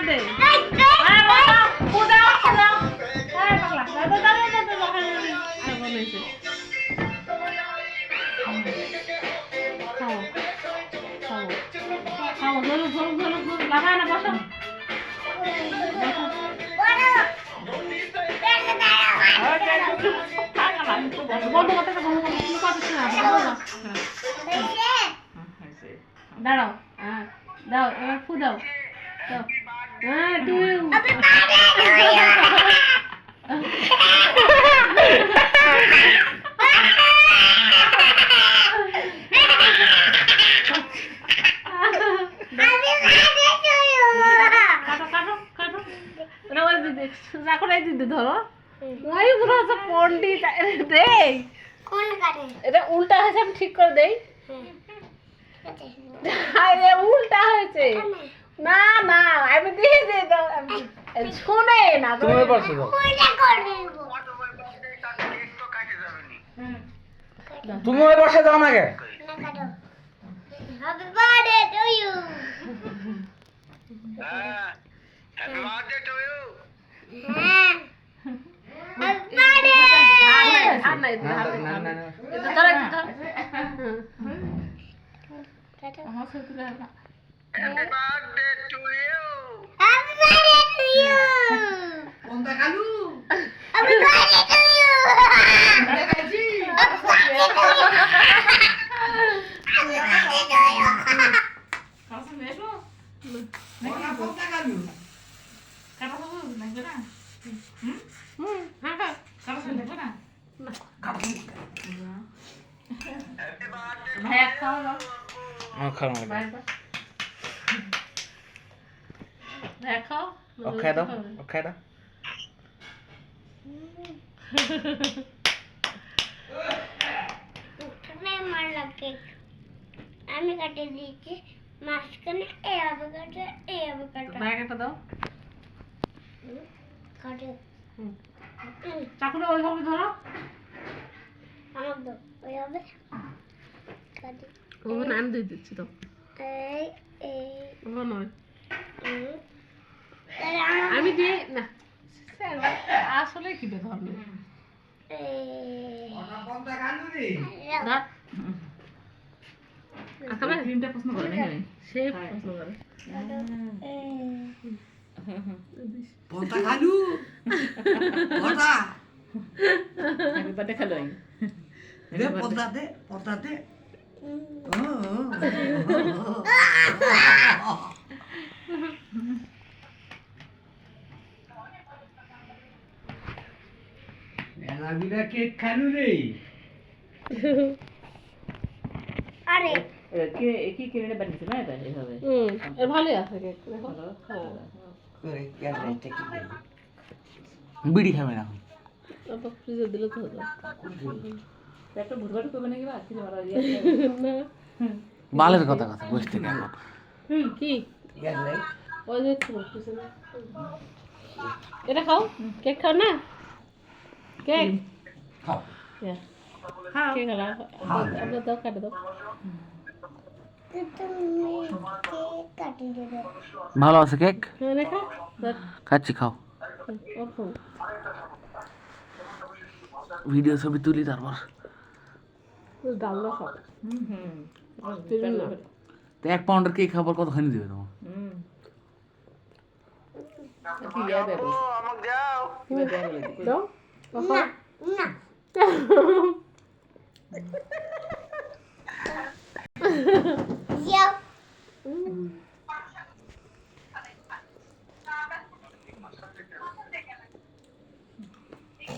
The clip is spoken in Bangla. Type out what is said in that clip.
দে আরে বাবা ফুদাও ফুদাও আরে পাগলা দাদা দাদা দাদা আর বলেছে খাও খাও খাও জোর জোর জোর জোর লাগা না বসো বন্ধ করতে বন্ধ করতে তুমি পাচ্ছ না দাঁড়াও হ্যাঁ দাও এবার ফু দাও দাও হ্যাঁ তুই ধরো ওই পুরো পন্ডিত দে এটা উল্টা হয়েছে আমি ঠিক করে দেই আরে উল্টা হয়েছে না না আমি দিয়ে দে দাও শুনে না তুমি পারছো তো তুমি ওই বসে যাও না কে Happy birthday to you. Happy birthday to you. Happy birthday. আর নাই না না না এটা ধর আমার সাথে না Happy birthday to you. Happy birthday to you. Ponta Kalu. Happy birthday to you. Ponta Kaji. Happy birthday to you. Happy birthday to you. কাছে এসো Ponta Kalu. কাটা হবে লাগবে না হ্যাঁ কাটা লাগবে না Happy birthday. ভাইয়া খাও দাও খাও না ভাইয়া খাও ওকে দাও ওকে দাও তুমি মারলা কেক আমি কাটে দিয়েছি মাঝখানে এভাবে কাটে এভাবে কাটে ভাইয়াটা দাও কাটে চাকুটা ওইভাবে ধরো আমার দাও ওইভাবে কাটে ওখানে আমি দিয়ে দিচ্ছি তো এই এই ওখানে নয় তাহলে আমার আমি দিয়ে না আসলে কি ধরবে এই Ponta Kalu ni. ধর আসলে ক্রিমটা পছন্দ করে নাকি সেই পছন্দ করে Ponta Kalu. Ponta. আমি পাতে খেলো আমি De ponta de, ponta de. Ela vida que Kalu ni. আরে কে কি কেমনে বানিয়েছে না এটা এইভাবে এর ভালোই আছে কেক দেখো Kore kya naik ki. বিড়ি খাবে না তো ফ্রিজে দিলে তো হতো একটা ভুটভাট করবে নাকি বা কি মারা না বালের কথা কথা বুঝতে কেন কি Kya naik? ওই যে একটু বসতেছে না এটা খাও কেক খাও না কেক Kau. কেক খাও আপনার দাও কাটে দাও তুমি কেক কাটে দেবে ভালো আছে কেক হ্যাঁ রেখা ধর খাচ্ছি খাও ওর খাও ভিডিও ছবি তুলি তারপর ডাল দাও খাও তো 1 পাউন্ডের কেক খাবার কতখানি দিবে তোমার কি ইয়া দেবে Amak jauh. কি দেবে দাও না না